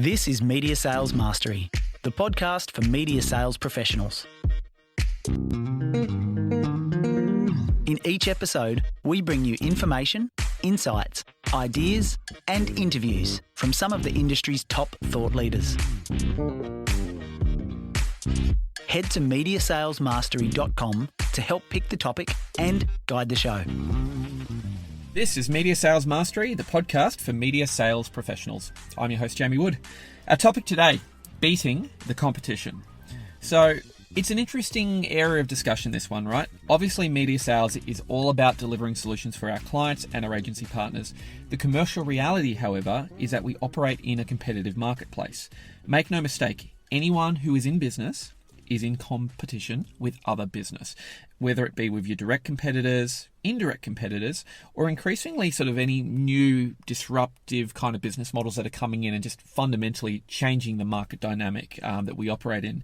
This is Media Sales Mastery, the podcast for media sales professionals. In each episode, we bring you information, insights, ideas, and interviews from some of the industry's top thought leaders. Head to mediasalesmastery.com to help pick the topic and guide the show. This is Media Sales Mastery, the podcast for media sales professionals. I'm your host, Jamie Wood. Our topic today, beating the competition. So it's an interesting area of discussion, this one, right? Obviously, media sales is all about delivering solutions for our clients and our agency partners. The commercial reality, however, is that we operate in a competitive marketplace. Make no mistake, anyone who is in business is in competition with other business, whether it be with your direct competitors, indirect competitors, or increasingly sort of any new disruptive kind of business models that are coming in and just fundamentally changing the market dynamic that we operate in.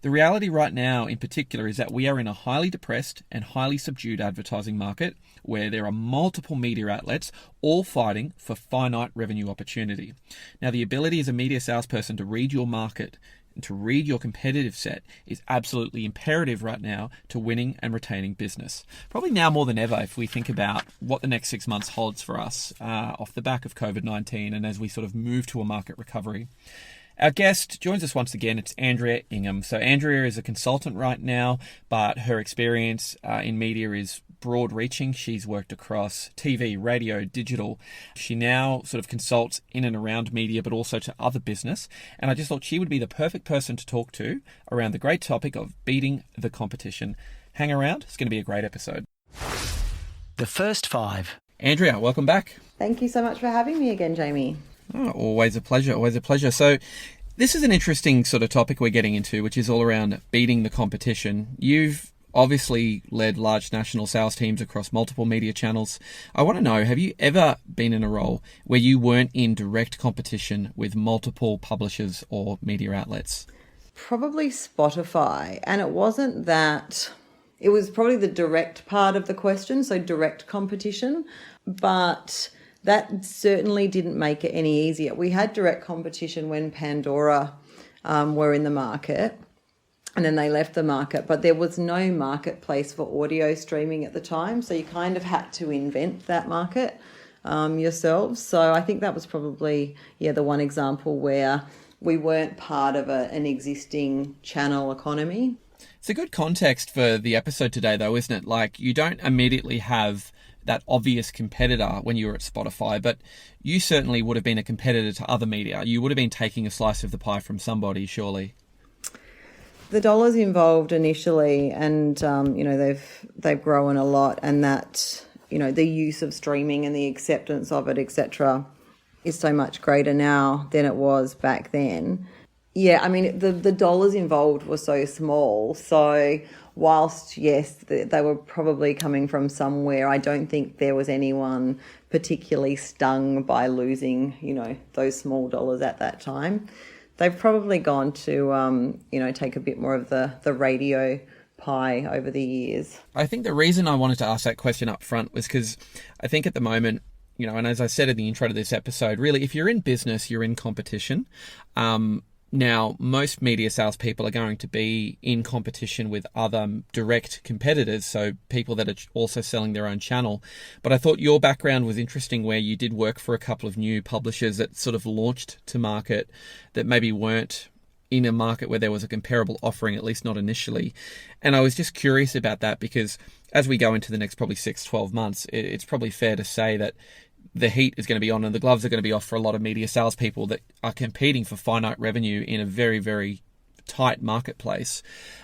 The reality right now in particular is that we are in a highly depressed and highly subdued advertising market where there are multiple media outlets all fighting for finite revenue opportunity. Now, the ability as a media salesperson to read your market and to read your competitive set is absolutely imperative right now to winning and retaining business. Probably now more than ever if we think about what the next 6 months holds for us off the back of COVID-19 and as we sort of move to a market recovery. Our guest joins us once again. It's Andrea Ingham. So Andrea is a consultant right now, but her experience in media is broad-reaching. She's worked across TV, radio, digital. She now sort of consults in and around media, but also to other business. And I just thought she would be the perfect person to talk to around the great topic of beating the competition. Hang around. It's going to be a great episode. The first five. Andrea, welcome back. Thank you so much for having me again, Jamie. Oh, always a pleasure, always a pleasure. So this is an interesting sort of topic we're getting into, which is all around beating the competition. You've obviously led large national sales teams across multiple media channels. I want to know, have you ever been in a role where you weren't in direct competition with multiple publishers or media outlets? Probably Spotify. And it wasn't that, it was probably the direct part of the question, so direct competition, but that certainly didn't make it any easier. We had direct competition when Pandora were in the market, and then they left the market, but there was no marketplace for audio streaming at the time, so you kind of had to invent that market yourselves. So I think that was probably, the one example where we weren't part of an existing channel economy. It's a good context for the episode today, though, isn't it? Like, you don't immediately have that obvious competitor when you were at Spotify, but you certainly would have been a competitor to other media. You would have been taking a slice of the pie from somebody, surely. The dollars involved initially, and they've grown a lot, and that the use of streaming and the acceptance of it, etc., is so much greater now than it was back then. Yeah, I mean, the dollars involved were so small. So whilst, yes, they were probably coming from somewhere, I don't think there was anyone particularly stung by losing, those small dollars at that time. They've probably gone to, take a bit more of the radio pie over the years. I think the reason I wanted to ask that question up front was because I think at the moment, and as I said in the intro to this episode, really, if you're in business, you're in competition. Now, most media salespeople are going to be in competition with other direct competitors, so people that are also selling their own channel. But I thought your background was interesting, where you did work for a couple of new publishers that sort of launched to market that maybe weren't in a market where there was a comparable offering, at least not initially. And I was just curious about that because as we go into the next probably 6-12 months, it's probably fair to say that the heat is going to be on and the gloves are going to be off for a lot of media salespeople that are competing for finite revenue in a very, very tight marketplace.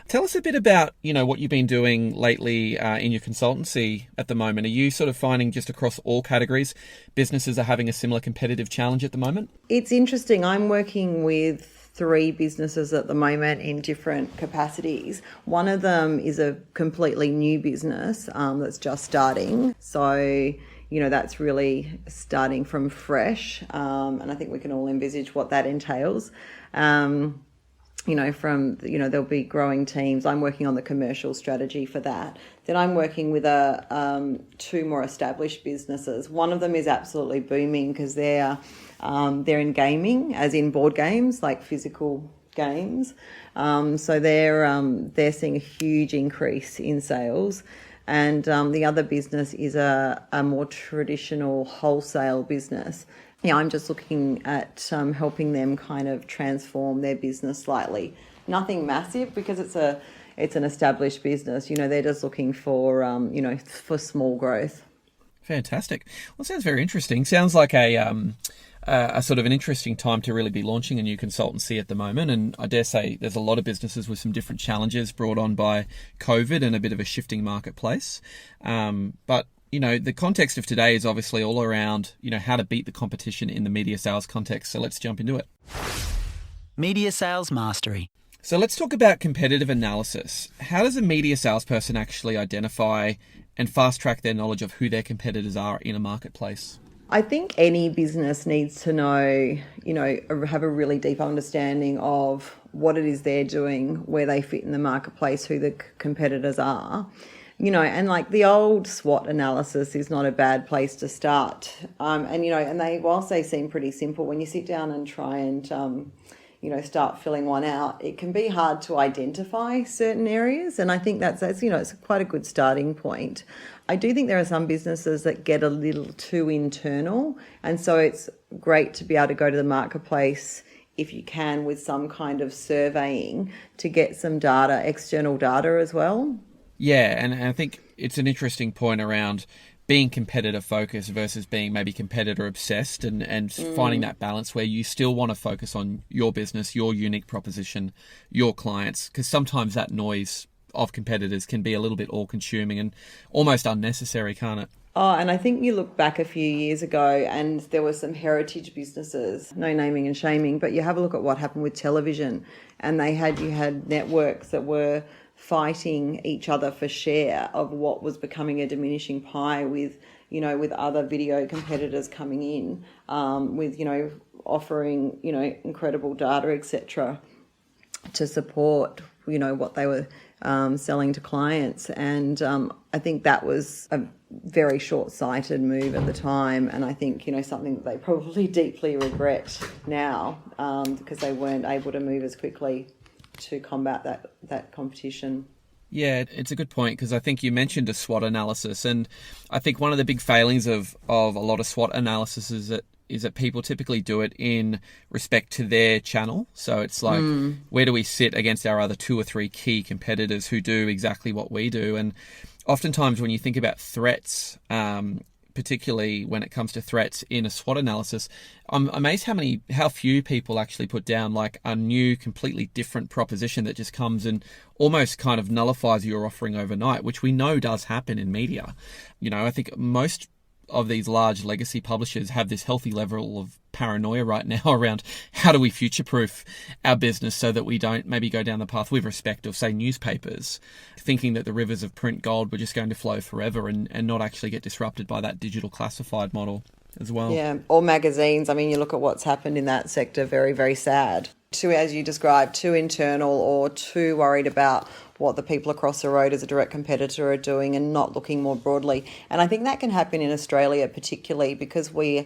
Tell us a bit about, what you've been doing lately in your consultancy at the moment. Are you sort of finding just across all categories, businesses are having a similar competitive challenge at the moment? It's interesting. I'm working with 3 businesses at the moment in different capacities. One of them is a completely new business that's just starting. So that's really starting from fresh. And I think we can all envisage what that entails. there'll be growing teams. I'm working on the commercial strategy for that. Then I'm working with two more established businesses. One of them is absolutely booming because they're in gaming, as in board games, like physical games. So they're seeing a huge increase in sales. And the other business is a more traditional wholesale business. Yeah, I'm just looking at helping them kind of transform their business slightly. Nothing massive because it's an established business. They're just looking for for small growth. Fantastic. Well, it sounds very interesting. Sounds like a sort of an interesting time to really be launching a new consultancy at the moment. And I dare say there's a lot of businesses with some different challenges brought on by COVID and a bit of a shifting marketplace. But the context of today is obviously all around, how to beat the competition in the media sales context. So let's jump into it. Media Sales Mastery. So let's talk about competitive analysis. How does a media salesperson actually identify and fast track their knowledge of who their competitors are in a marketplace? I think any business needs to know, have a really deep understanding of what it is they're doing, where they fit in the marketplace, who the competitors are. And like the old SWOT analysis is not a bad place to start. Whilst they seem pretty simple, when you sit down and try and, start filling one out, it can be hard to identify certain areas. And I think that's it's quite a good starting point. I do think there are some businesses that get a little too internal. And so it's great to be able to go to the marketplace if you can with some kind of surveying to get some data, external data as well. Yeah, and I think it's an interesting point around being competitor focused versus being maybe competitor obsessed and finding that balance where you still want to focus on your business, your unique proposition, your clients, because sometimes that noise of competitors can be a little bit all consuming and almost unnecessary, can't it? Oh, and I think you look back a few years ago and there were some heritage businesses, no naming and shaming, but you have a look at what happened with television and you had networks that were fighting each other for share of what was becoming a diminishing pie with other video competitors coming in, with offering, incredible data, etc., to support, what they were selling to clients. And I think that was a very short-sighted move at the time. And I think, something that they probably deeply regret now, because they weren't able to move as quickly to combat that competition. Yeah, it's a good point because I think you mentioned a SWOT analysis, and I think one of the big failings of a lot of SWOT analysis is that people typically do it in respect to their channel. So it's like, where do we sit against our other 2 or 3 key competitors who do exactly what we do? And oftentimes when you think about threats, particularly when it comes to threats in a SWOT analysis, I'm amazed how few people actually put down like a new, completely different proposition that just comes and almost kind of nullifies your offering overnight, which we know does happen in media. I think most of these large legacy publishers have this healthy level of paranoia right now around how do we future-proof our business so that we don't maybe go down the path with respect of, say, newspapers, thinking that the rivers of print gold were just going to flow forever and not actually get disrupted by that digital classified model as well. Yeah, or magazines. I mean, you look at what's happened in that sector, very, very sad. As you described, too internal or too worried about what the people across the road as a direct competitor are doing and not looking more broadly. And I think that can happen in Australia particularly because we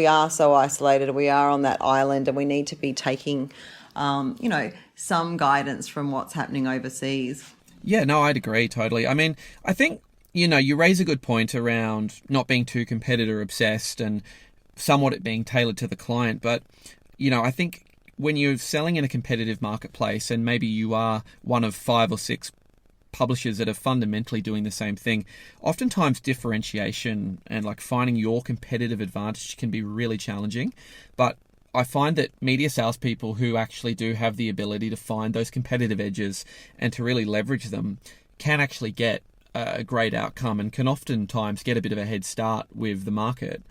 are so isolated, we are on that island and we need to be taking, some guidance from what's happening overseas. Yeah, no, I'd agree totally. I mean, I think, you raise a good point around not being too competitor obsessed and somewhat it being tailored to the client. But, I think when you're selling in a competitive marketplace and maybe you are one of 5 or 6 publishers that are fundamentally doing the same thing, oftentimes differentiation and like finding your competitive advantage can be really challenging. But I find that media salespeople who actually do have the ability to find those competitive edges and to really leverage them can actually get a great outcome and can oftentimes get a bit of a head start with the market.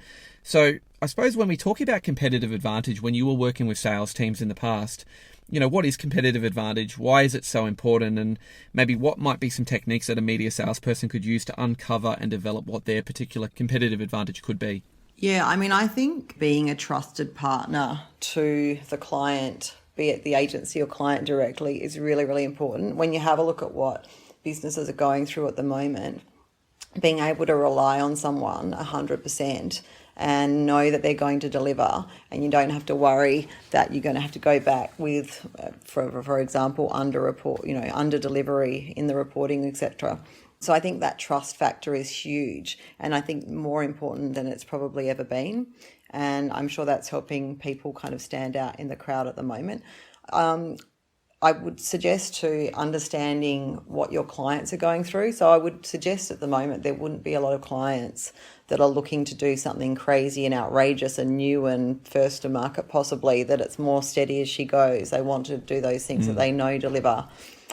So I suppose when we talk about competitive advantage, when you were working with sales teams in the past, what is competitive advantage? Why is it so important? And maybe what might be some techniques that a media salesperson could use to uncover and develop what their particular competitive advantage could be? Yeah, I mean, I think being a trusted partner to the client, be it the agency or client directly, is really, really important. When you have a look at what businesses are going through at the moment, being able to rely on someone 100% and know that they're going to deliver, and you don't have to worry that you're going to have to go back with, for example, under delivery in the reporting, etc. So I think that trust factor is huge, and I think more important than it's probably ever been. And I'm sure that's helping people kind of stand out in the crowd at the moment. I would suggest to understanding what your clients are going through. So I would suggest at the moment there wouldn't be a lot of clients that are looking to do something crazy and outrageous and new and first to market possibly, that it's more steady as she goes. They want to do those things that they know deliver,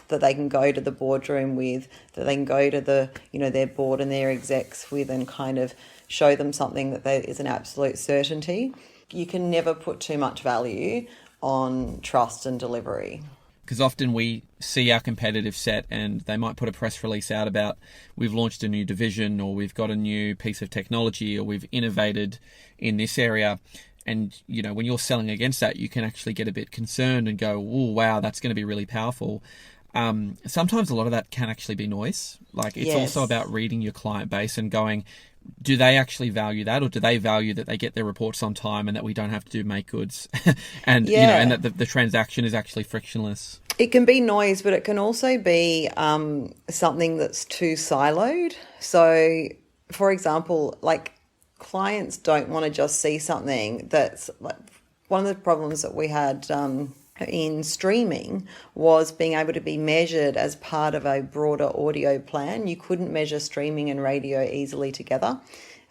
that they can go to the boardroom with, that they can go to their board and their execs with, and kind of show them something that is an absolute certainty. You can never put too much value on trust and delivery. Because often we see our competitive set and they might put a press release out about we've launched a new division, or we've got a new piece of technology, or we've innovated in this area. And, when you're selling against that, you can actually get a bit concerned and go, oh, wow, that's going to be really powerful. Sometimes a lot of that can actually be noise. Like, it's also about reading your client base and going, do they actually value that, or do they value that they get their reports on time and that we don't have to do make goods and and that the transaction is actually frictionless? It can be noise, but it can also be something that's too siloed. So, for example, like, clients don't want to just see something that's like, one of the problems that we had in streaming was being able to be measured as part of a broader audio plan. You couldn't measure streaming and radio easily together.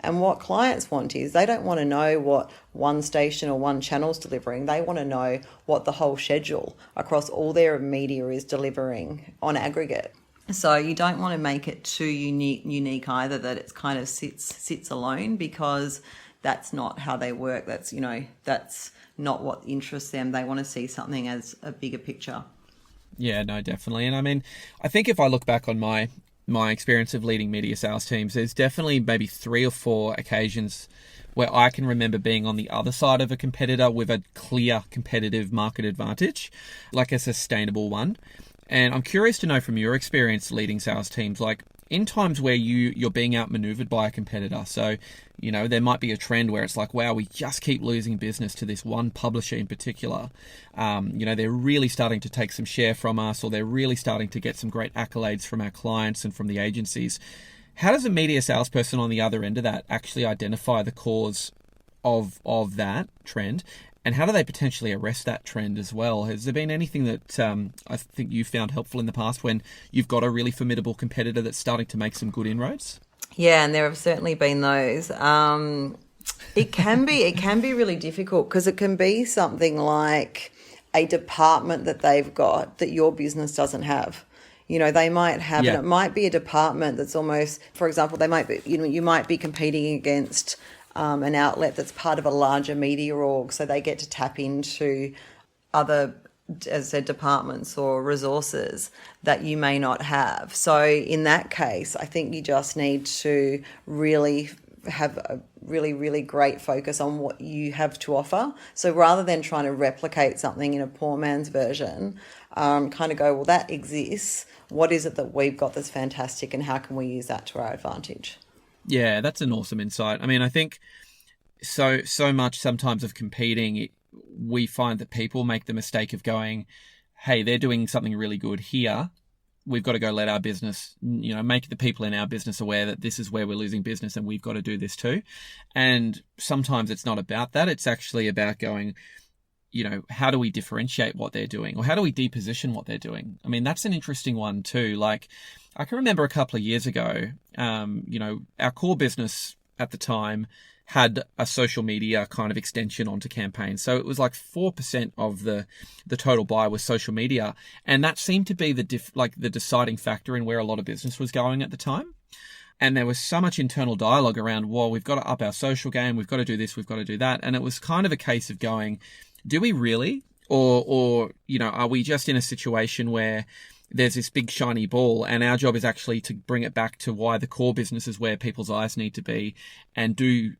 And what clients want is, they don't want to know what one station or one channel's delivering. They want to know what the whole schedule across all their media is delivering on aggregate. So you don't want to make it too unique either, that it's kind of sits alone, because that's not how they work. That's not what interests them. They want to see something as a bigger picture. Yeah, no, definitely. And I mean, I think if I look back on my experience of leading media sales teams, there's definitely maybe 3 or 4 occasions where I can remember being on the other side of a competitor with a clear competitive market advantage, like a sustainable one. And I'm curious to know from your experience leading sales teams, like, in times where you're being outmaneuvered by a competitor. So, there might be a trend where it's like, wow, we just keep losing business to this one publisher in particular. They're really starting to take some share from us, or they're really starting to get some great accolades from our clients and from the agencies. How does a media salesperson on the other end of that actually identify the cause of that trend? And how do they potentially arrest that trend as well? Has there been anything that I think you found helpful in the past when you've got a really formidable competitor that's starting to make some good inroads? Yeah, and there have certainly been those. It can be really difficult, because it can be something like a department that they've got that your business doesn't have. They might have, and it might be a department that's almost, for example, they might be, you might be competing against an outlet that's part of a larger media org, so they get to tap into other, as I said, departments or resources that you may not have. So in that case, I think you just need to really have a really, really great focus on what you have to offer. So rather than trying to replicate something in a poor man's version, kind of go, well, that exists. What is it that we've got that's fantastic, and how can we use that to our advantage? Yeah, that's an awesome insight. I mean, I think so much sometimes of competing, we find that people make the mistake of going, hey, they're doing something really good here. We've got to go let our business, make the people in our business aware that this is where we're losing business and we've got to do this too. And sometimes it's not about that. It's actually about going, how do we differentiate what they're doing, or how do we deposition what they're doing? I mean, that's an interesting one too. Like, I can remember a couple of years ago, our core business at the time had a social media kind of extension onto campaigns. So it was like 4% of the total buy was social media. And that seemed to be the deciding factor in where a lot of business was going at the time. And there was so much internal dialogue around, well, we've got to up our social game. We've got to do this. We've got to do that. And it was kind of a case of going, do we really? Or are we just in a situation where there's this big shiny ball, and our job is actually to bring it back to why the core business is where people's eyes need to be, and do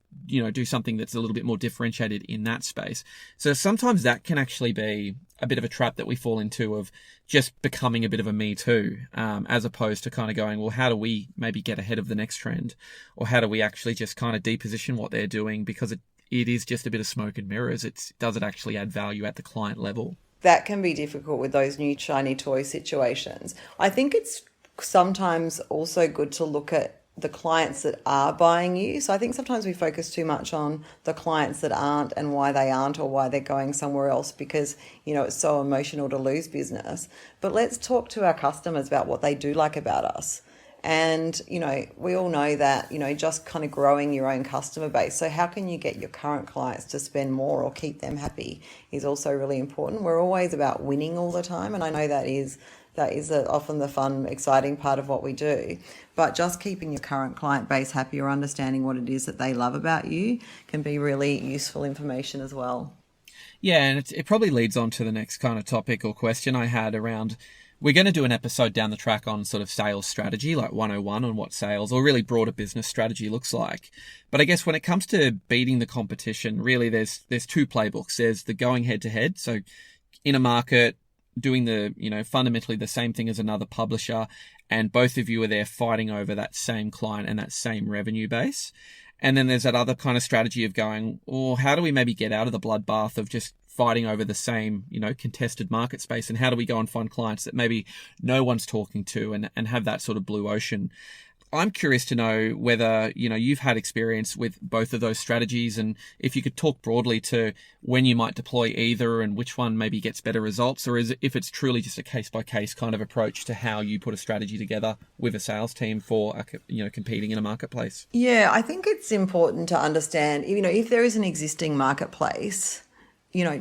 something that's a little bit more differentiated in that space. So sometimes that can actually be a bit of a trap that we fall into, of just becoming a bit of a me too, as opposed to kind of going, well, how do we maybe get ahead of the next trend, or how do we actually just kind of deposition what they're doing, because it is just a bit of smoke and mirrors. Does it actually add value at the client level? That can be difficult with those new shiny toy situations. I think it's sometimes also good to look at the clients that are buying you. So I think sometimes we focus too much on the clients that aren't, and why they aren't, or why they're going somewhere else, because, it's so emotional to lose business. But let's talk to our customers about what they do like about us. And, we all know that, just kind of growing your own customer base. So how can you get your current clients to spend more or keep them happy is also really important. We're always about winning all the time. And I know that is often the fun, exciting part of what we do. But just keeping your current client base happy, or understanding what it is that they love about you, can be really useful information as well. Yeah, and it probably leads on to the next kind of topic or question I had around, we're going to do an episode down the track on sort of sales strategy, like 101 on what sales, or really broader business strategy looks like. But I guess when it comes to beating the competition, really there's two playbooks. There's the going head to head. So in a market, doing fundamentally the same thing as another publisher, and both of you are there fighting over that same client and that same revenue base. And then there's that other kind of strategy of going, how do we maybe get out of the bloodbath of just fighting over the same, contested market space, and how do we go and find clients that maybe no one's talking to, and have that sort of blue ocean? I'm curious to know whether, you've had experience with both of those strategies, and if you could talk broadly to when you might deploy either and which one maybe gets better results, or if it's truly just a case-by-case kind of approach to how you put a strategy together with a sales team for, competing in a marketplace. Yeah, I think it's important to understand, if there is an existing marketplace,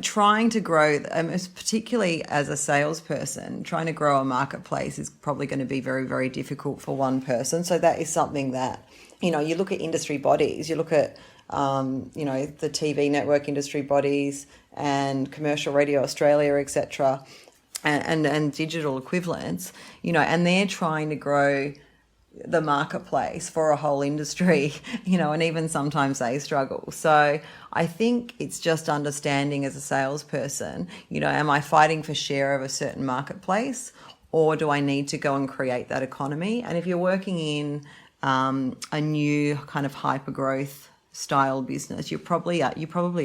trying to grow, particularly as a salesperson, trying to grow a marketplace is probably going to be very, very difficult for one person. So that is something that, you look at industry bodies, you look at, the TV network industry bodies and Commercial Radio Australia, etc., and digital equivalents, and they're trying to grow the marketplace for a whole industry, and even sometimes they struggle. So I think it's just understanding as a salesperson, am I fighting for share of a certain marketplace, or do I need to go and create that economy? And if you're working in a new kind of hyper growth style business, you probably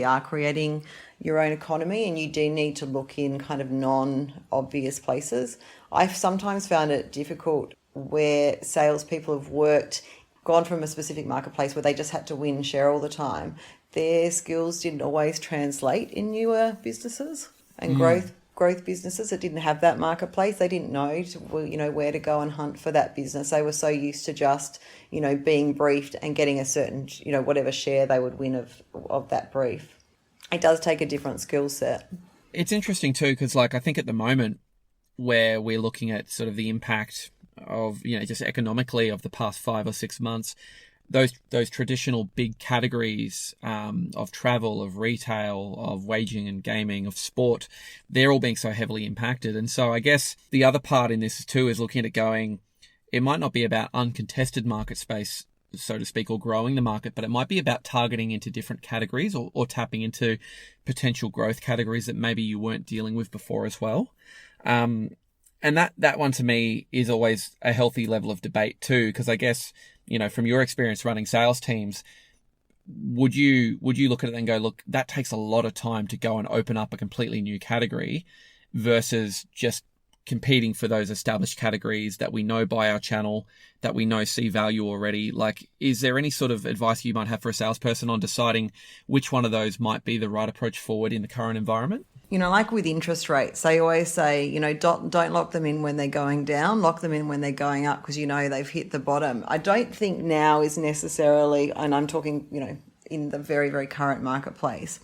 are creating your own economy, and you do need to look in kind of non-obvious places. I've sometimes found it difficult where salespeople have gone from a specific marketplace where they just had to win share all the time. Their skills didn't always translate in newer businesses and growth businesses that didn't have that marketplace. They didn't know where to go and hunt for that business. They were so used to just being briefed and getting a certain whatever share they would win of that brief. It does take a different skill set. It's interesting too, because I think at the moment where we're looking at sort of the impact of just economically of the past 5 or 6 months, those traditional big categories of travel, of retail, of waging and gaming, of sport, they're all being so heavily impacted. And so I guess the other part in this too is looking at it going, it might not be about uncontested market space, so to speak, or growing the market, but it might be about targeting into different categories, or tapping into potential growth categories that maybe you weren't dealing with before as well. And that one to me is always a healthy level of debate too, because I guess, from your experience running sales teams, would you look at it and go, look, that takes a lot of time to go and open up a completely new category versus just competing for those established categories that we know by our channel, that we know see value already? Is there any sort of advice you might have for a salesperson on deciding which one of those might be the right approach forward in the current environment? Like with interest rates, they always say, don't lock them in when they're going down, lock them in when they're going up, because they've hit the bottom. I don't think now is necessarily, and I'm talking, in the very, very current marketplace,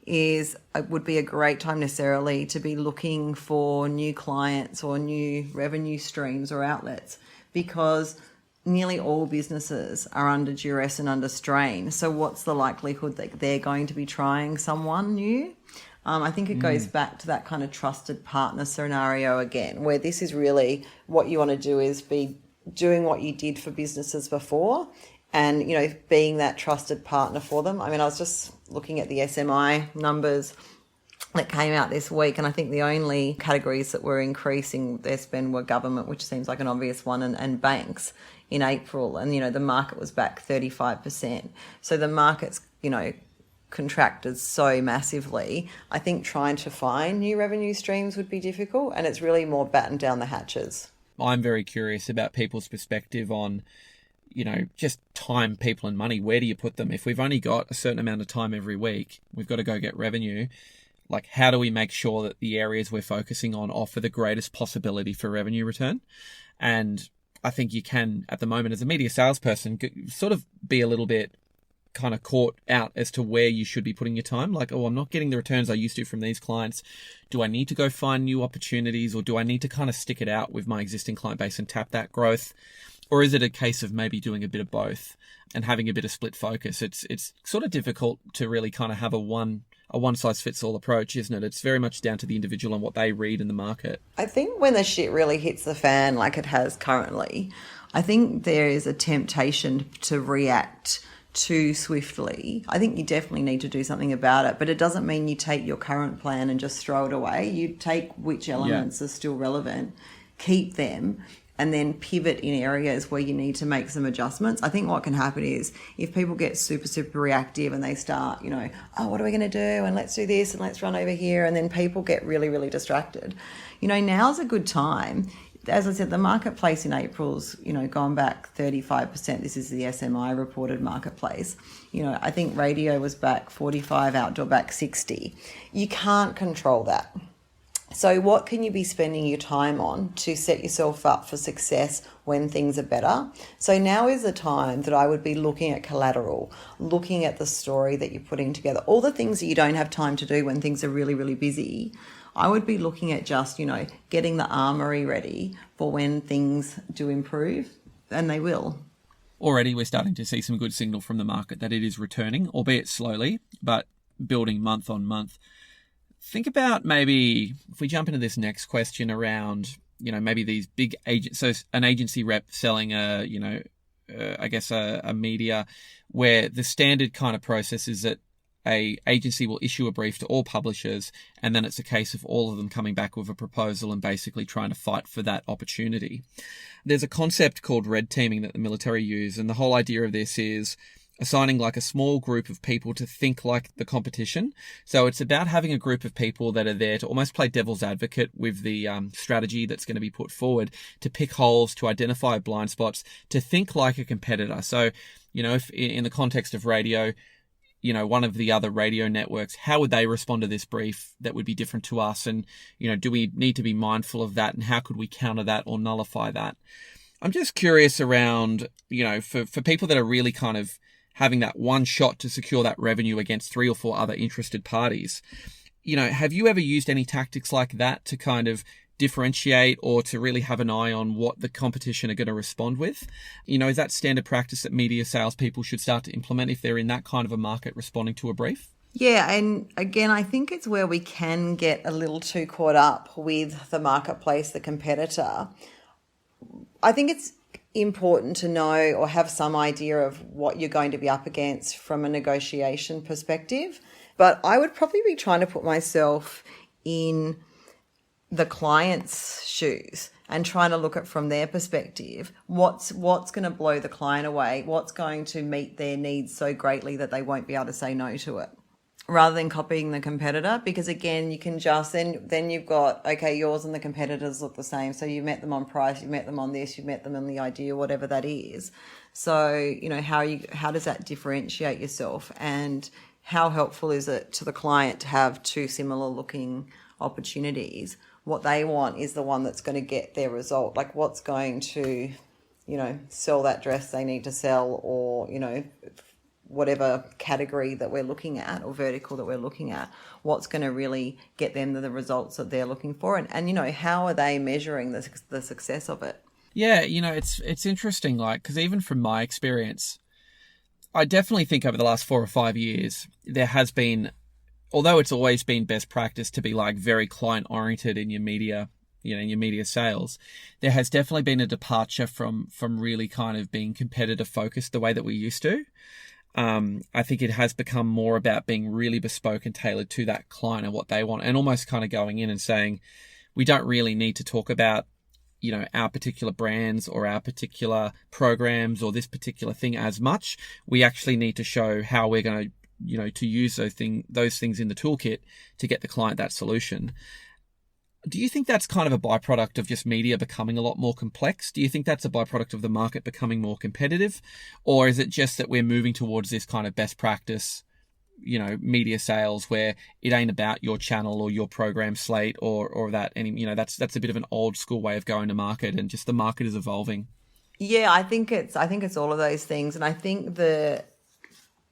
it would be a great time necessarily to be looking for new clients or new revenue streams or outlets, because nearly all businesses are under duress and under strain. So what's the likelihood that they're going to be trying someone new? I think it goes back to that kind of trusted partner scenario again, where this is really what you want to do is be doing what you did for businesses before and, being that trusted partner for them. I mean, I was just looking at the SMI numbers that came out this week, and I think the only categories that were increasing their spend were government, which seems like an obvious one, and banks in April. And, the market was back 35%. So the market's, contracted so massively. I think trying to find new revenue streams would be difficult, and it's really more batten down the hatches. I'm very curious about people's perspective on, just time, people and money. Where do you put them? If we've only got a certain amount of time every week, we've got to go get revenue. Like, how do we make sure that the areas we're focusing on offer the greatest possibility for revenue return? And I think you can, at the moment, as a media salesperson, sort of be a little bit kind of caught out as to where you should be putting your time. Like, I'm not getting the returns I used to from these clients. Do I need to go find new opportunities, or do I need to kind of stick it out with my existing client base and tap that growth? Or is it a case of maybe doing a bit of both and having a bit of split focus? It's sort of difficult to really kind of have a one-size-fits-all approach, isn't it? It's very much down to the individual and what they read in the market. I think when the shit really hits the fan like it has currently, I think there is a temptation to react too swiftly. I think you definitely need to do something about it, but it doesn't mean you take your current plan and just throw it away. You take which elements are still relevant, keep them, and then pivot in areas where you need to make some adjustments. I think what can happen is if people get super, super reactive and they start, what are we going to do? And let's do this and let's run over here. And then people get really, really distracted. Now's a good time. As I said, the marketplace in April's, gone back 35%. This is the SMI reported marketplace. I think radio was back 45, outdoor back 60. You can't control that. So what can you be spending your time on to set yourself up for success when things are better? So now is the time that I would be looking at collateral, looking at the story that you're putting together, all the things that you don't have time to do when things are really, really busy. I would be looking at just, getting the armory ready for when things do improve, and they will. Already we're starting to see some good signal from the market that it is returning, albeit slowly, but building month on month. Think about maybe if we jump into this next question around, maybe these big agents. So an agency rep selling a media, where the standard kind of process is that a agency will issue a brief to all publishers, and then it's a case of all of them coming back with a proposal and basically trying to fight for that opportunity. There's a concept called red teaming that the military use, and the whole idea of this is assigning like a small group of people to think like the competition. So it's about having a group of people that are there to almost play devil's advocate with the strategy that's going to be put forward, to pick holes, to identify blind spots, to think like a competitor. So, if in the context of radio, one of the other radio networks, how would they respond to this brief that would be different to us? And, do we need to be mindful of that? And how could we counter that or nullify that? I'm just curious around, for people that are really kind of having that one shot to secure that revenue against 3 or 4 other interested parties. Have you ever used any tactics like that to kind of differentiate or to really have an eye on what the competition are going to respond with? Is that standard practice that media salespeople should start to implement if they're in that kind of a market responding to a brief? Yeah, and again, I think it's where we can get a little too caught up with the marketplace, the competitor. I think it's important to know or have some idea of what you're going to be up against from a negotiation perspective. But I would probably be trying to put myself in the client's shoes and trying to look at from their perspective, what's going to blow the client away, what's going to meet their needs so greatly that they won't be able to say no to it, rather than copying the competitor. Because again, you can just, then you've got, okay, yours and the competitors look the same. So you met them on price, you met them on this, you met them on the idea, whatever that is. So, how does that differentiate yourself, and how helpful is it to the client to have 2 similar looking opportunities? What they want is the one that's going to get their result. Like, what's going to, sell that dress they need to sell, or, whatever category that we're looking at or vertical that we're looking at, what's going to really get them the results that they're looking for, and how are they measuring the success of it? Yeah, it's interesting, because even from my experience, I definitely think over the last 4 or 5 years, there has been although it's always been best practice to be like very client oriented in your media, in your media sales, there has definitely been a departure from really kind of being competitor focused the way that we used to. I think it has become more about being really bespoke and tailored to that client and what they want, and almost kind of going in and saying, we don't really need to talk about, our particular brands or our particular programs or this particular thing as much. We actually need to show how we're going to, to use those things in the toolkit to get the client that solution. Do you think that's kind of a byproduct of just media becoming a lot more complex? Do you think that's a byproduct of the market becoming more competitive? Or is it just that we're moving towards this kind of best practice, media sales where it ain't about your channel or your program slate or that? And, that's a bit of an old school way of going to market, and just the market is evolving. Yeah, I think it's all of those things. And I think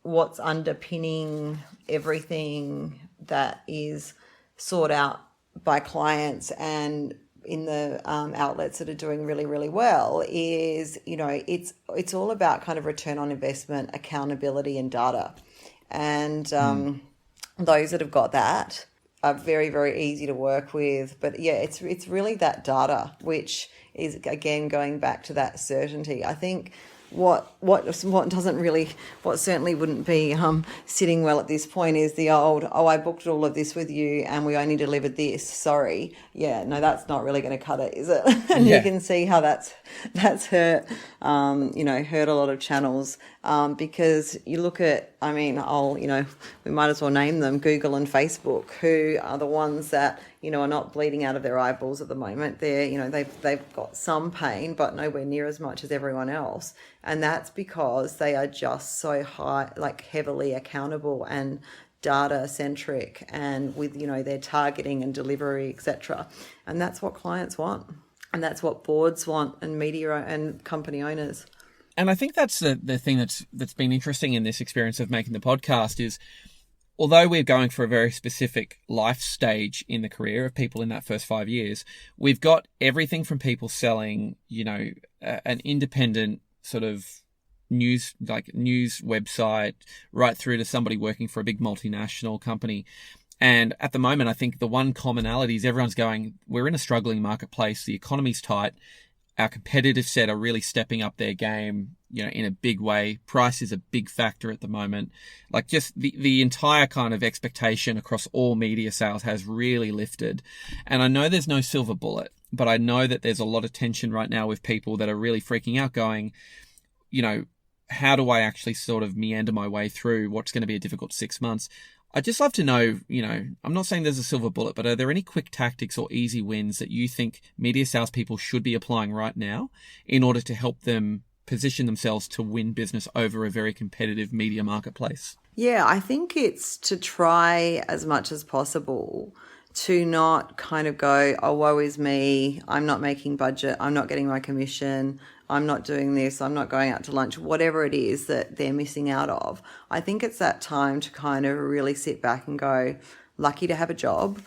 what's underpinning everything that is sought out by clients and in the outlets that are doing really, really well is, it's all about kind of return on investment, accountability and data. And those that have got that are very, very easy to work with. But yeah, it's really that data, which is, again, going back to that certainty. I think what certainly wouldn't be sitting well at this point is the old, I booked all of this with you and we only delivered this, sorry. Yeah, no, that's not really going to cut it, is it? And you can see how that's hurt hurt a lot of channels, because you look at, we might as well name them, Google and Facebook, who are the ones that are not bleeding out of their eyeballs at the moment. They're, they've got some pain, but nowhere near as much as everyone else. And that's because they are just so heavily accountable and data centric, and with, their targeting and delivery, etc. And that's what clients want. And that's what boards want, and media and company owners. And I think that's the thing that's been interesting in this experience of making the podcast is, although we're going for a very specific life stage in the career of people in that first 5 years, we've got everything from people selling, an independent sort of news website, right through to somebody working for a big multinational company. And at the moment, I think the one commonality is everyone's going, we're in a struggling marketplace. The economy's tight. Our competitive set are really stepping up their game, in a big way. Price is a big factor at the moment. Like, just the entire kind of expectation across all media sales has really lifted. And I know there's no silver bullet, but I know that there's a lot of tension right now with people that are really freaking out going, how do I actually sort of meander my way through what's going to be a difficult 6 months? I'd just love to know, I'm not saying there's a silver bullet, but are there any quick tactics or easy wins that you think media salespeople should be applying right now in order to help them position themselves to win business over a very competitive media marketplace? Yeah, I think it's to try as much as possible to not kind of go, oh, woe is me, I'm not making budget, I'm not getting my commission, I'm not doing this, I'm not going out to lunch, whatever it is that they're missing out of. I think it's that time to kind of really sit back and go, lucky to have a job,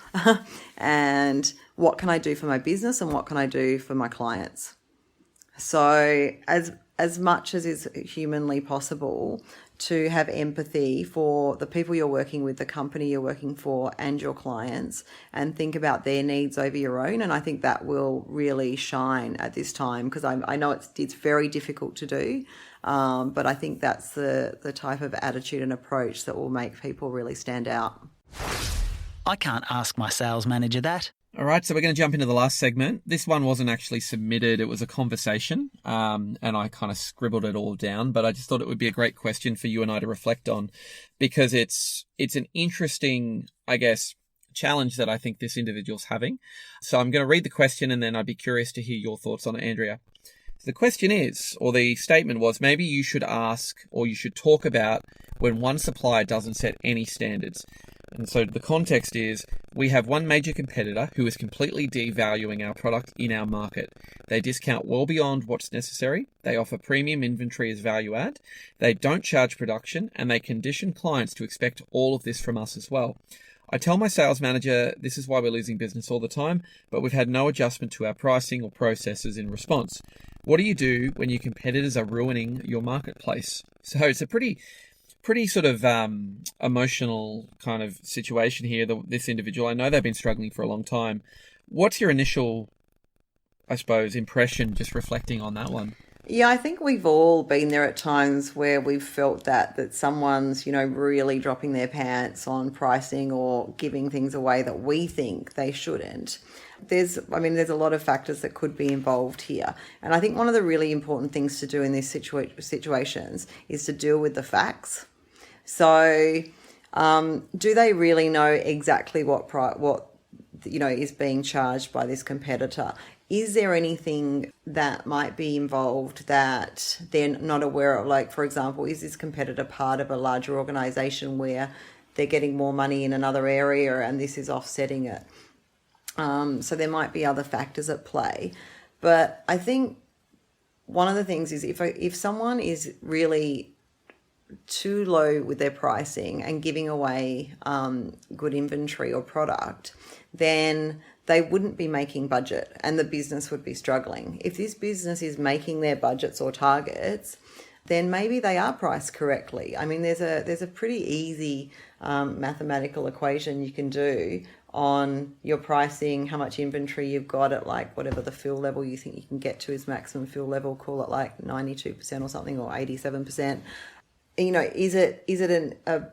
and what can I do for my business and what can I do for my clients? So as much as is humanly possible, to have empathy for the people you're working with, the company you're working for, and your clients, and think about their needs over your own. And I think that will really shine at this time, because I know it's very difficult to do, but I think that's the type of attitude and approach that will make people really stand out. I can't ask my sales manager that. All right, so we're going to jump into the last segment. This one wasn't actually submitted. It was a conversation, and I kind of scribbled it all down, but I just thought it would be a great question for you and I to reflect on, because it's an interesting, I guess, challenge that I think this individual's having. So I'm going to read the question, and then I'd be curious to hear your thoughts on it, Andrea. So the question is, or the statement was, maybe you should ask or you should talk about when one supplier doesn't set any standards. And so the context is, we have one major competitor who is completely devaluing our product in our market. They discount well beyond what's necessary. They offer premium inventory as value add. They don't charge production, and they condition clients to expect all of this from us as well. I tell my sales manager this is why we're losing business all the time, but we've had no adjustment to our pricing or processes in response. What do you do when your competitors are ruining your marketplace? So it's a pretty pretty sort of emotional kind of situation here, this individual. I know they've been struggling for a long time. What's your initial, I suppose, impression just reflecting on that one? Yeah, I think we've all been there at times where we've felt that someone's, really dropping their pants on pricing or giving things away that we think they shouldn't. There's a lot of factors that could be involved here. And I think one of the really important things to do in these situations is to deal with the facts. So, do they really know exactly what is being charged by this competitor? Is there anything that might be involved that they're not aware of? Like, for example, is this competitor part of a larger organisation where they're getting more money in another area and this is offsetting it? So there might be other factors at play. But I think one of the things is if someone is really too low with their pricing and giving away good inventory or product, then they wouldn't be making budget and the business would be struggling. If this business is making their budgets or targets, then maybe they are priced correctly. I mean, there's a pretty easy mathematical equation you can do on your pricing, how much inventory you've got at like whatever the fill level you think you can get to is maximum fill level, call it like 92% or something, or 87%. Is it a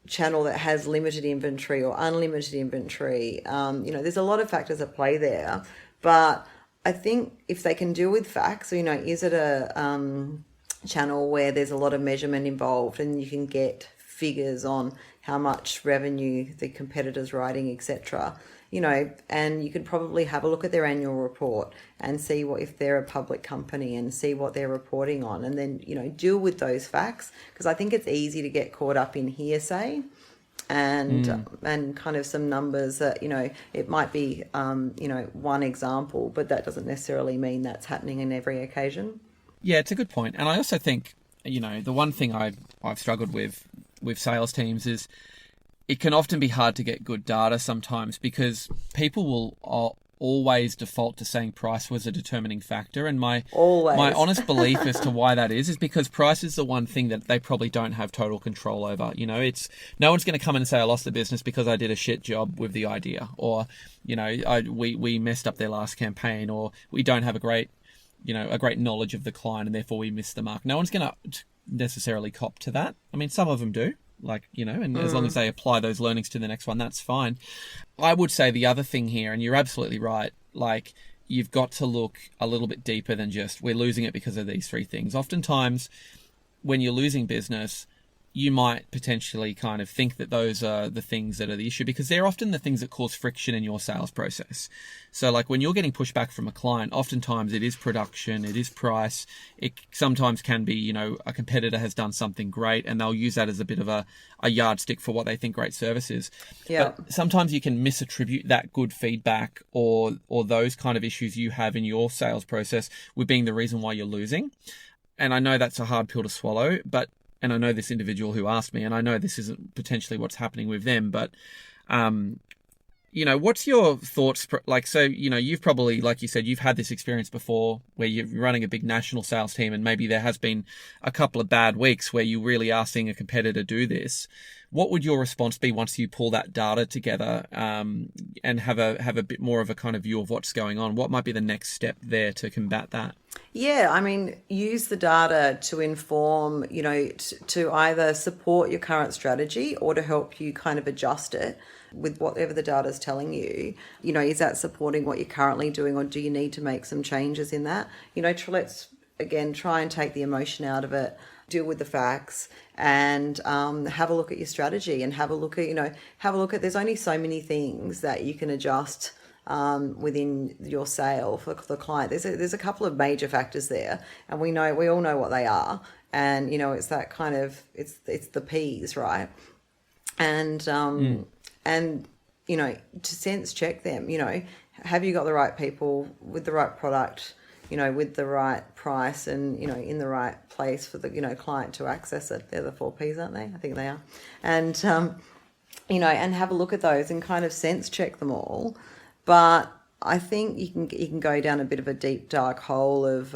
channel that has limited inventory or unlimited inventory? There's a lot of factors at play there, but I think if they can deal with facts, is it a channel where there's a lot of measurement involved and you can get figures on how much revenue the competitor's writing, etc. And you could probably have a look at their annual report and see if they're a public company and see what they're reporting on, and then, deal with those facts, because I think it's easy to get caught up in hearsay and kind of some numbers that, it might be, one example, but that doesn't necessarily mean that's happening in every occasion. Yeah, it's a good point. And I also think, the one thing I've struggled with sales teams is it can often be hard to get good data sometimes, because people will always default to saying price was a determining factor. And my honest belief as to why that is because price is the one thing that they probably don't have total control over. It's no one's going to come in and say I lost the business because I did a shit job with the idea, or we messed up their last campaign, or we don't have a great knowledge of the client and therefore we missed the mark. No one's going to necessarily cop to that. I mean, some of them do. And as long as they apply those learnings to the next one, that's fine. I would say the other thing here, and you're absolutely right, you've got to look a little bit deeper than just we're losing it because of these three things. Oftentimes, when you're losing business, you might potentially kind of think that those are the things that are the issue, because they're often the things that cause friction in your sales process. So when you're getting pushback from a client, oftentimes it is production, it is price. It sometimes can be, a competitor has done something great and they'll use that as a bit of a yardstick for what they think great service is. Yeah. But sometimes you can misattribute that good feedback or those kind of issues you have in your sales process with being the reason why you're losing. And I know that's a hard pill to swallow, and I know this individual who asked me, and I know this isn't potentially what's happening with them, but, what's your thoughts? You've probably, like you said, you've had this experience before where you're running a big national sales team and maybe there has been a couple of bad weeks where you really are seeing a competitor do this. What would your response be once you pull that data together and have a bit more of a kind of view of what's going on? What might be the next step there to combat that? Yeah, use the data to inform, to either support your current strategy or to help you kind of adjust it with whatever the data is telling you. Is that supporting what you're currently doing, or do you need to make some changes in that? Let's, again, try and take the emotion out of it, deal with the facts, and have a look at your strategy and have a look at there's only so many things that you can adjust within your sale for the client. There's a couple of major factors there, and we all know what they are, and it's that kind of it's the P's, right? And and to sense check them. Have you got the right people with the right product, with the right price, and in the right place for the client to access it? They're the 4 P's, aren't they? I think they are. And and have a look at those and kind of sense check them all. But I think you can go down a bit of a deep dark hole of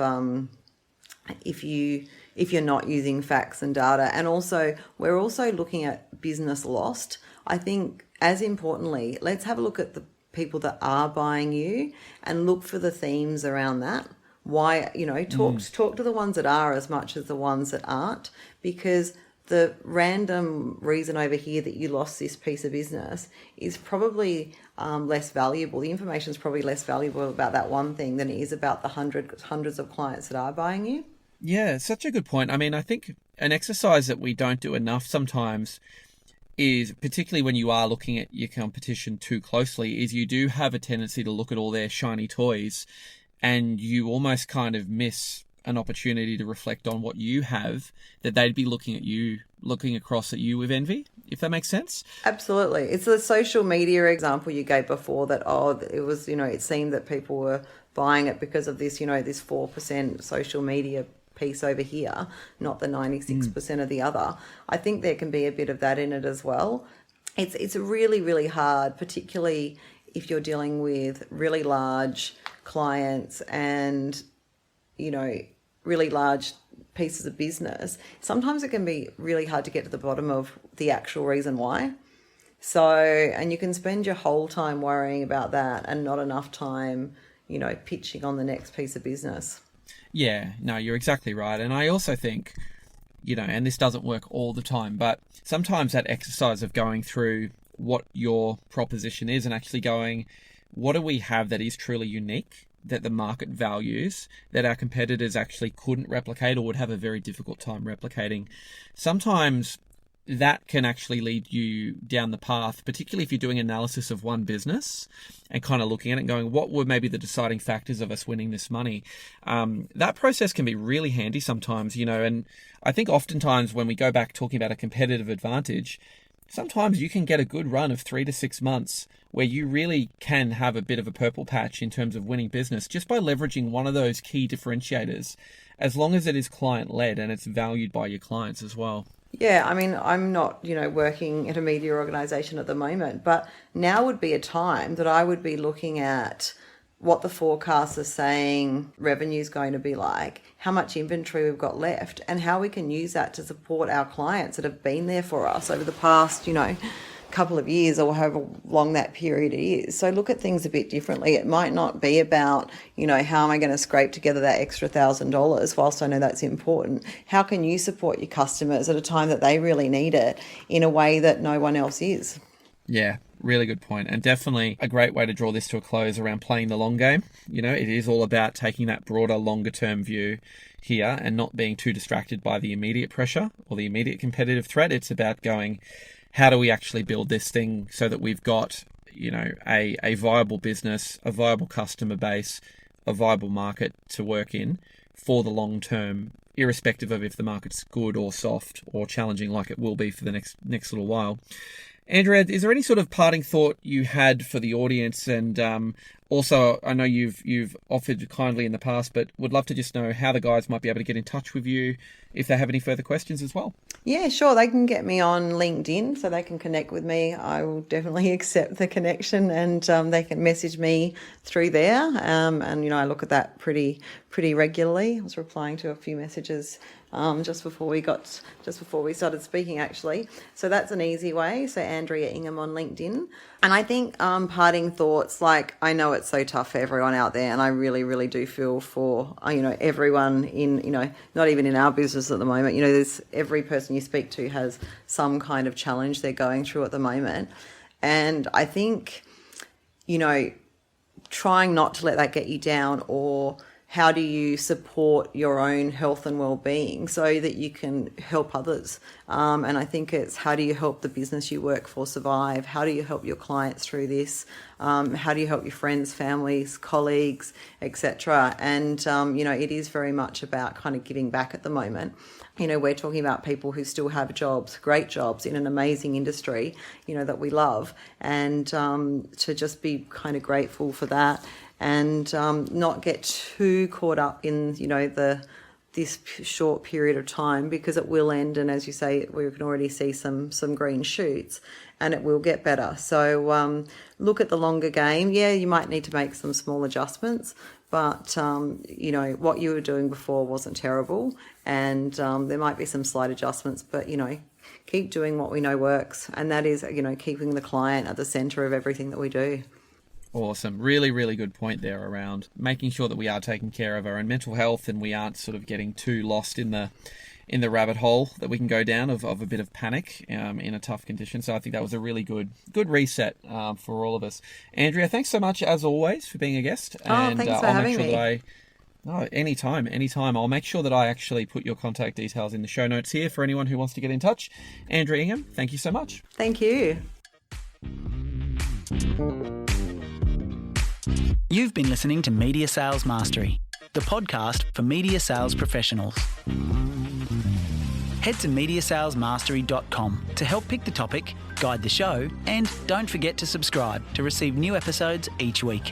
if you're not using facts and data. And also, we're also looking at business lost. I think, as importantly, let's have a look at the people that are buying you and look for the themes around that. Why, talk to the ones that are as much as the ones that aren't, because the random reason over here that you lost this piece of business is probably less valuable. The information is probably less valuable about that one thing than it is about the hundreds of clients that are buying you. Yeah, it's such a good point. I mean, I think an exercise that we don't do enough sometimes is, particularly when you are looking at your competition too closely, is you do have a tendency to look at all their shiny toys and you almost kind of miss an opportunity to reflect on what you have, that they'd be looking across at you with envy, if that makes sense. Absolutely. It's the social media example you gave before that, it was, it seemed that people were buying it because of this, this 4% social media piece over here, not the 96% of the other. I think there can be a bit of that in it as well. It's really, really hard, particularly if you're dealing with really large clients and really large pieces of business. Sometimes it can be really hard to get to the bottom of the actual reason why. So, and you can spend your whole time worrying about that and not enough time, pitching on the next piece of business. Yeah, no, you're exactly right. And I also think, and this doesn't work all the time, but sometimes that exercise of going through what your proposition is and actually going, what do we have that is truly unique, that the market values, that our competitors actually couldn't replicate or would have a very difficult time replicating? Sometimes that can actually lead you down the path, particularly if you're doing analysis of one business and kind of looking at it and going, what were maybe the deciding factors of us winning this money? That process can be really handy sometimes, and I think oftentimes when we go back talking about a competitive advantage, sometimes you can get a good run of 3 to 6 months where you really can have a bit of a purple patch in terms of winning business just by leveraging one of those key differentiators, as long as it is client-led and it's valued by your clients as well. Yeah, I mean, I'm not, working at a media organisation at the moment, but now would be a time that I would be looking at what the forecasts are saying revenue is going to be like, how much inventory we've got left, and how we can use that to support our clients that have been there for us over the past, couple of years or however long that period is. So look at things a bit differently. It might not be about, how am I going to scrape together that extra $1,000, whilst I know that's important. How can you support your customers at a time that they really need it in a way that no one else is? Yeah, really good point. And definitely a great way to draw this to a close around playing the long game. It is all about taking that broader, longer term view here and not being too distracted by the immediate pressure or the immediate competitive threat. It's about going, how do we actually build this thing so that we've got, a viable business, a viable customer base, a viable market to work in for the long term, irrespective of if the market's good or soft or challenging like it will be for the next little while. Andrea, is there any sort of parting thought you had for the audience? And also, I know you've offered kindly in the past, but would love to just know how the guys might be able to get in touch with you if they have any further questions as well. Yeah, sure. They can get me on LinkedIn, so they can connect with me. I will definitely accept the connection, and they can message me through there. And I look at that pretty regularly. I was replying to a few messages just before we started speaking, actually. So that's an easy way. So Andrea Ingham on LinkedIn. And I think parting thoughts, like, I know it's so tough for everyone out there, and I really, really do feel for, everyone in, not even in our business at the moment. There's every person you speak to has some kind of challenge they're going through at the moment. And I think, trying not to let that get you down, or how do you support your own health and well-being so that you can help others? And I think it's, how do you help the business you work for survive? How do you help your clients through this? How do you help your friends, families, colleagues, etc.? And, it is very much about kind of giving back at the moment. We're talking about people who still have jobs, great jobs in an amazing industry, that we love, and to just be kind of grateful for that. And not get too caught up in, this short period of time, because it will end. And as you say, we can already see some green shoots, and it will get better. So look at the longer game. Yeah, you might need to make some small adjustments, but what you were doing before wasn't terrible, and there might be some slight adjustments, but keep doing what we know works, and that is keeping the client at the center of everything that we do. Awesome. Really, really good point there around making sure that we are taking care of our own mental health and we aren't sort of getting too lost in the rabbit hole that we can go down of a bit of panic in a tough condition. So I think that was a really good reset for all of us. Andrea, thanks so much as always for being a guest. Thanks for having me. Anytime. I'll make sure that I actually put your contact details in the show notes here for anyone who wants to get in touch. Andrea Ingham, thank you so much. Thank you. You've been listening to Media Sales Mastery, the podcast for media sales professionals. Head to mediasalesmastery.com to help pick the topic, guide the show, and don't forget to subscribe to receive new episodes each week.